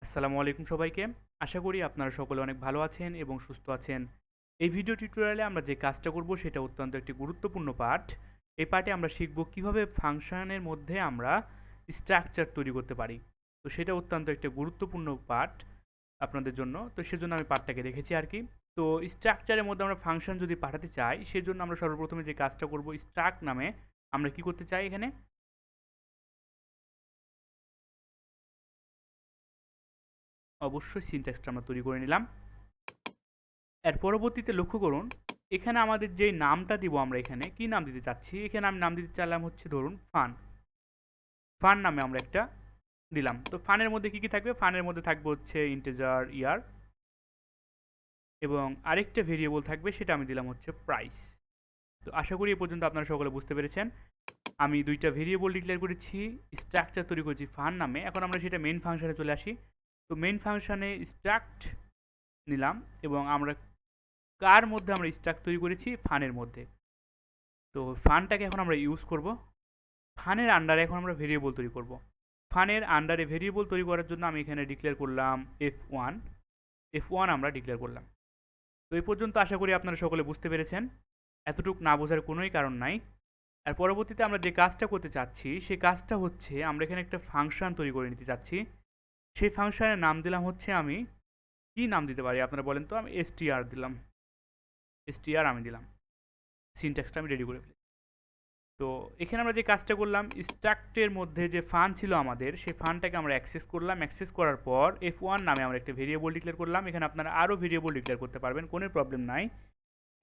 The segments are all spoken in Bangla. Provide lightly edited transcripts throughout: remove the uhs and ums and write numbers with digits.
আসসালামু আলাইকুম সবাইকে। আশা করি আপনারা সকলে অনেক ভালো আছেন এবং সুস্থ আছেন। এই ভিডিও টিউটোরিয়ালে আমরা যে কাজটা করব সেটা অত্যন্ত একটি গুরুত্বপূর্ণ পার্ট। এই পার্টে আমরা শিখব কিভাবে ফাংশনের মধ্যে আমরা স্ট্রাকচার তৈরি করতে পারি। তো সেটা অত্যন্ত একটা গুরুত্বপূর্ণ পার্ট আপনাদের জন্য। তো সেজন্য আমি পার্টটাকে রেখেছি আরকি। তো স্ট্রাকচারের মধ্যে আমরা ফাংশন যদি পাঠাতে চাই, সেজন্য আমরা সর্বপ্রথমে যে কাজটা করব স্ট্রাক নামে আমরা কি করতে চাই এখানে অবশ্যই সিনট্যাক্সটা আমরা তৈরি করে নিলাম। এর পরবর্তীতে লক্ষ্য করুন এখানে আমাদের যেই নামটা দিব আমরা এখানে কি নাম দিতে চাচ্ছি, এখানে আমি নাম দিতে চাইলাম হচ্ছে ধরুন ফান। ফান নামে আমরা একটা দিলাম। তো ফানের মধ্যে কি কি থাকবে? ফানের মধ্যে থাকবে হচ্ছে ইন্টিজার ইয়ার এবং আরেকটা ভেরিয়েবল থাকবে সেটা আমি দিলাম হচ্ছে প্রাইস। তো আশা করি এ পর্যন্ত আপনারা সকলে বুঝতে পেরেছেন। আমি দুইটা ভেরিয়েবল ডিক্লেয়ার করেছি, স্ট্রাকচার তৈরি করেছি ফান নামে। এখন আমরা সেটা মেইন ফাংশনে চলে আসি। তো মেইন ফাংশনে স্ট্রাক্ট নিলাম এবং আমরা কার মধ্যে আমরা স্ট্রাক তৈরি করেছি? ফানের মধ্যে। তো ফানটাকে এখন আমরা ইউজ করব। ফানের আন্ডারে এখন আমরা ভেরিয়েবল তৈরি করব। ফানের আন্ডারে ভেরিয়েবল তৈরি করার জন্য আমি এখানে ডিক্লেয়ার করলাম F1। F1 আমরা ডিক্লেয়ার করলাম। তো এই পর্যন্ত আশা করি আপনারা সকলে বুঝতে পেরেছেন। এতটুকু না বোঝার কোনোই কারণ নাই। আর পরবর্তীতে আমরা যে কাজটা করতে চাচ্ছি সেই কাজটা হচ্ছে আমরা এখানে একটা ফাংশন তৈরি করে নিতে চাচ্ছি। সেই ফাংশনের নাম দিলাম হচ্ছে আমি কি নাম দিতে পারি আপনারা বলেন তো? আমি str দিলাম। str আমি দিলাম। সিনট্যাক্সটা আমি রেডি করে ফেলি। তো এখানে আমরা যে কাজটা করলাম স্ট্রাক্টের মধ্যে যে ফান ছিল আমাদের সেই ফানটাকে আমরা অ্যাক্সেস করলাম। অ্যাক্সেস করার পর F1 নামে আমরা একটা ভেরিয়েবল ডিক্লেয়ার করলাম। এখানে আপনারা আরও ভেরিয়েবল ডিক্লেয়ার করতে পারবেন, কোনো প্রবলেম নাই।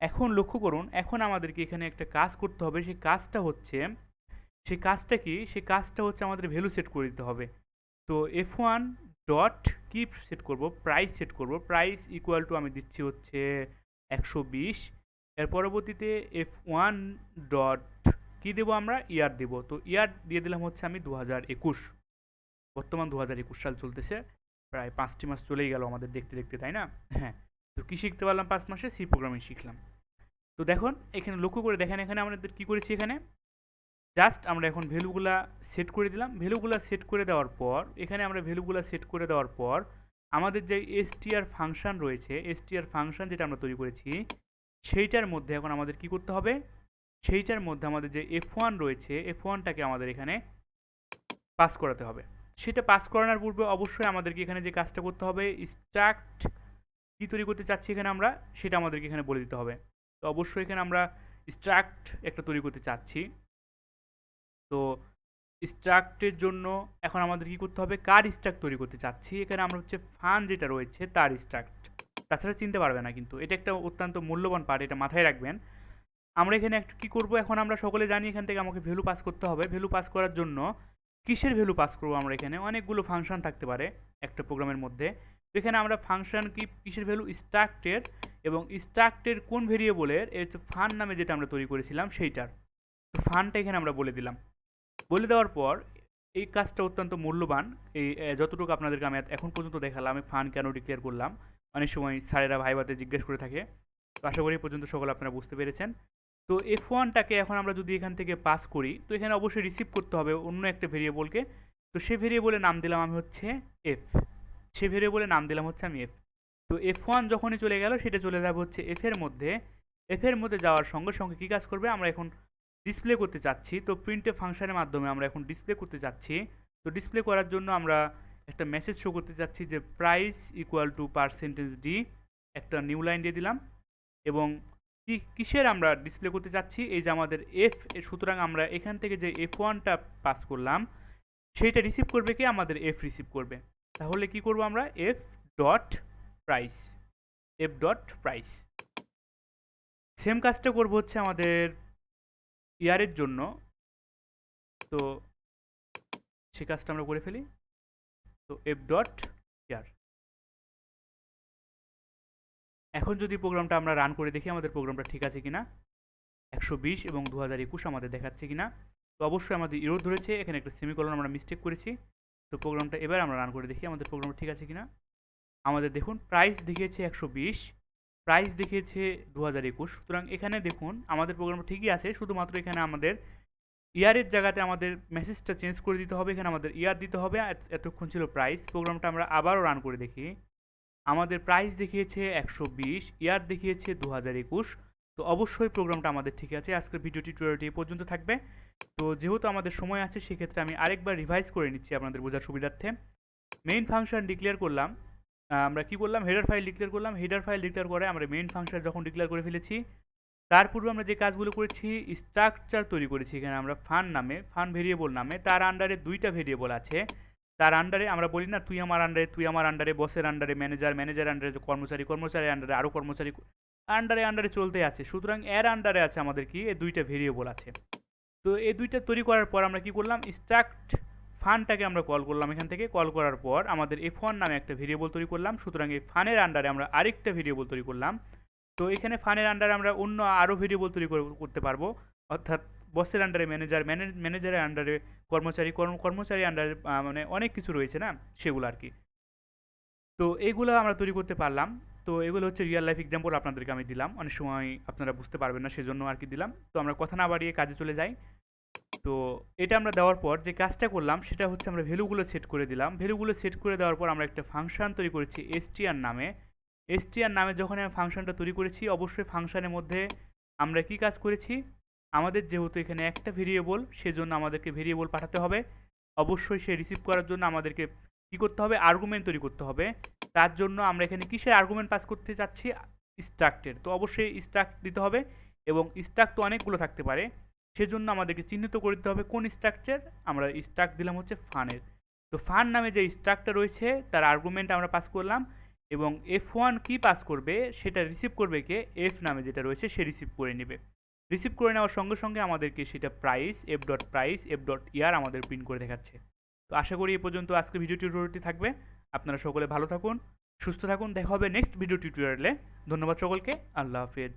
এখন লক্ষ্য করুন এখন আমাদেরকে এখানে একটা কাজ করতে হবে। সেই কাজটা হচ্ছে সেই কাজটা কি সেই কাজটা হচ্ছে আমাদের ভ্যালু সেট করে দিতে হবে। তো F1 ডট কি সেট করব? প্রাইস সেট করব। প্রাইস ইকুয়াল টু আমি দিচ্ছি হচ্ছে 120। এর পরবর্তীতে F1 ডট কি দেবো আমরা? ইয়ার দেবো। তো ইয়ার দিয়ে দিলাম হচ্ছে আমি 2021। বর্তমান 2021 সাল চলতেছে। প্রায় 5টি মাস চলেই গেল আমাদের দেখতে দেখতে, তাই না? হ্যাঁ। তো কি শিখতে পারলাম 5 মাসে? সি প্রোগ্রামিং শিখলাম। তো দেখুন এখানে লক্ষ্য করে দেখেন এখানে আমাদের কি করেছি এখানে জাস্ট আমরা এখন ভ্যালুগুলা সেট করে দিলাম। ভ্যালুগুলা সেট করে দেওয়ার পর এখানে আমরা ভ্যালুগুলা সেট করে দেওয়ার পর আমাদের যে str ফাংশন রয়েছে, str ফাংশন যেটা আমরা তৈরি করেছি সেইটার মধ্যে এখন আমাদের কি করতে হবে? সেইটার মধ্যে আমাদের যে F1 রয়েছে F1টাকে আমাদের এখানে পাস করাতে হবে। সেটা পাস করানোর পূর্বে অবশ্যই আমাদেরকে এখানে যে কাজটা করতে হবে স্ট্রাক্ট কি তৈরি করতে চাচ্ছি এখানে আমরা সেটা আমাদেরকে এখানে বলে দিতে হবে। তো অবশ্যই এখানে আমরা স্ট্রাক্ট একটা তৈরি করতে চাচ্ছি। তো স্ট্রাক্টের জন্য এখন আমাদের কি করতে হবে? কার স্ট্রাক্ট তৈরি করতে চাচ্ছি এখানে আমরা হচ্ছে ফান যেটা রয়েছে তার স্ট্রাক্ট। তাছাড়া চিনতে পারবে না কিন্তু এটা একটা অত্যন্ত মূল্যবান পার্ট, এটা মাথায় রাখবেন। আমরা এখানে একটু কী করবো এখন আমরা সকলে জানি এখান থেকে আমাকে ভ্যালু পাস করতে হবে। ভ্যালু পাস করার জন্য কিসের ভ্যালু পাস করবো আমরা? এখানে অনেকগুলো ফাংশন থাকতে পারে একটা প্রোগ্রামের মধ্যে। তো এখানে আমরা ফাংশন কি কিসের ভ্যালু? স্ট্রাক্টের। এবং স্ট্রাক্টের কোন ভেরিয়েবলের? এই হচ্ছে ফান নামে যেটা আমরা তৈরি করেছিলাম সেইটার। তো ফানটা এখানে আমরা বলে দিলাম। বলে দেওয়ার পর এই কাজটা অত্যন্ত মূল্যবান। এই যতটুকু আপনাদেরকে আমি এখন পর্যন্ত দেখালাম আমি ফান কেন ডিক্লেয়ার করলাম। অনেক সময় স্যারেরা ভাইভাতে জিজ্ঞেস করে থাকে। তো আশা করি এই পর্যন্ত সকলে আপনারা বুঝতে পেরেছেন। তো F1টাকে এখন আমরা যদি এখান থেকে পাস করি তো এখানে অবশ্যই রিসিভ করতে হবে অন্য একটা ভেরিয়েবলকে। তো সে ভেরিয়েবলের নাম দিলাম আমি হচ্ছে F। সে ভেরিয়েবলের নাম দিলাম হচ্ছে আমি F। তো F1 যখনই চলে গেল সেটা চলে যাবে হচ্ছে F এর মধ্যে। F এর মধ্যে যাওয়ার সঙ্গে সঙ্গে কী কাজ করবে? আমরা এখন ডিসপ্লে করতে চাচ্ছি। তো প্রিন্টএফ ফাংশনের মাধ্যমে আমরা এখন ডিসপ্লে করতে চাচ্ছি। তো ডিসপ্লে করার জন্য আমরা একটা মেসেজ শো করতে চাচ্ছি যে প্রাইস ইকুয়াল টু %d। একটা নিউ লাইন দিয়ে দিলাম এবং কিসের আমরা ডিসপ্লে করতে চাচ্ছি? এই যে আমাদের এফ। সুতরাং আমরা এখান থেকে যে F1টা পাস করলাম সেইটা রিসিভ করবে কে? আমাদের এফ রিসিভ করবে। তাহলে কি করব আমরা? F dot price. F dot price. Same কাজটা করব হচ্ছে আমাদের ইয়ারের জন্য। তো সে কাজটা আমরা করে ফেলি। তো এফ ডট ইয়ার। এখন যদি প্রোগ্রামটা আমরা রান করে দেখি আমাদের প্রোগ্রামটা ঠিক আছে কিনা, 120 এবং 2021 আমাদের দেখাচ্ছে কিনা। তো অবশ্যই আমাদের ইরর ধরেছে, এখানে একটা সেমিকলন আমরা মিস্টেক করেছি। তো প্রোগ্রামটা এবার আমরা রান করে দেখি আমাদের প্রোগ্রামটা ঠিক আছে কিনা। আমাদের দেখুন প্রাইস দেখিয়েছে 120, প্রাইস দেখিয়েছে 2021। সুতরাং এখানে দেখুন আমাদের প্রোগ্রামটা ঠিকই আছে, শুধুমাত্র এখানে আমাদের ইয়ারের জায়গাতে আমাদের মেসেজটা চেঞ্জ করে দিতে হবে, এখানে আমাদের ইয়ার দিতে হবে। এতক্ষণ ছিল প্রাইস। প্রোগ্রামটা আমরা আবারও রান করে দেখি। আমাদের প্রাইস দেখিয়েছে 120, ইয়ার দেখিয়েছে 2021। তো অবশ্যই প্রোগ্রামটা আমাদের ঠিক আছে। আজকের ভিডিও টিউটোরিয়ালটি এই পর্যন্ত থাকবে। তো যেহেতু আমাদের সময় আছে সেক্ষেত্রে আমি আরেকবার রিভাইজ করে নিচ্ছি আপনাদের বোঝার সুবিধার্থে। মেইন ফাংশন ডিক্লেয়ার করলাম। আমরা কি করলাম, হেডার ফাইল ডিক্লেয়ার করলাম। হেডার ফাইল ডিক্লেয়ার করে আমরা মেইন ফাংশন যখন ডিক্লেয়ার করে ফেলেছি, তার পূর্বে আমরা যে কাজগুলো করেছি, স্ট্রাকচার তৈরি করেছি। এখানে আমরা ফান নামে, ফান ভেরিয়েবল নামে, তার আন্ডারে দুইটা ভেরিয়েবল আছে। তার আন্ডারে আমরা বলি না তুই আমার আন্ডারে, তুই আমার আন্ডারে, বসের আন্ডারে ম্যানেজার, ম্যানেজার আন্ডারে কর্মচারী, কর্মচারী আন্ডারে আরও কর্মচারী, আন্ডারে আন্ডারে চলতে আছে। সুতরাং এর আন্ডারে আছে আমাদের কি, এই দুইটা ভেরিয়েবল আছে। তো এই দুইটা তৈরি করার পর আমরা কি করলাম, স্ট্রাক্ট ফানটাকে আমরা কল করলাম। এখান থেকে কল করার পর আমাদের F1 নামে একটা ভেরিয়েবল তৈরি করলাম। সুতরাং এই ফানের আন্ডারে আমরা আরেকটা ভেরিয়েবল তৈরি করলাম। তো এখানে ফানের আন্ডারে আমরা অন্য আরও ভেরিয়েবল তৈরি করতে পারবো, অর্থাৎ বসের আন্ডারে ম্যানেজার, ম্যানেজারের আন্ডারে কর্মচারী, কর্মচারী আন্ডারে মানে অনেক কিছু রয়েছে না, সেগুলো আর কি। তো এইগুলো আমরা তৈরি করতে পারলাম। তো এগুলো হচ্ছে রিয়েল লাইফ এক্সাম্পল আপনাদেরকে আমি দিলাম। অনেক সময় আপনারা বুঝতে পারবেন না, সেজন্য আর কি দিলাম। তো আমরা কথা না বাড়িয়ে কাজে চলে যাই। তো এটা আমরা দেওয়ার পর যে কাজটা করলাম সেটা হচ্ছে আমরা ভ্যালুগুলো সেট করে দিলাম। ভ্যালুগুলো সেট করে দেওয়ার পর আমরা একটা ফাংশন তৈরি করেছি str নামে। str নামে যখন আমি ফাংশনটা তৈরি করেছি, অবশ্যই ফাংশনের মধ্যে আমরা কি কাজ করেছি, আমাদের যেহেতু এখানে একটা ভেরিয়েবল, সেজন্য আমাদেরকে ভেরিয়েবল পাঠাতে হবে। অবশ্যই সে রিসিভ করার জন্য আমাদেরকে কি করতে হবে, আর্গুমেন্ট তৈরি করতে হবে। তার জন্য আমরা এখানে কিসের আর্গুমেন্ট পাস করতে চাচ্ছি, স্ট্রাক্টের। তো অবশ্যই স্ট্রাক্ট দিতে হবে, এবং স্ট্রাক্ট তো অনেকগুলো থাকতে পারে, সেজন্য আমাদেরকে চিহ্নিত করে দিতে হবে কোন স্ট্রাকচার। আমরা স্ট্রাক্ট দিলাম হচ্ছে ফানের। তো ফান নামে যে স্ট্রাকচার রয়েছে তার আর্গুমেন্ট আমরা পাস করলাম, এবং F1 কি পাস করবে সেটা রিসিভ করবে কে, এফ নামে যেটা রয়েছে সে রিসিভ করে নেবে। রিসিভ করে নেওয়ার সঙ্গে সঙ্গে আমাদেরকে সেটা price, F dot price, F dot year আমাদের প্রিন্ট করে দেখাচ্ছে। তো আশা করি এ পর্যন্ত আজকে ভিডিও টিউটোরিয়ালটি থাকবে। আপনারা সকলে ভালো থাকুন, সুস্থ থাকুন। দেখা হবে নেক্সট ভিডিও টিউটোরিয়ালে। ধন্যবাদ সকলকে। আল্লাহ হাফেজ।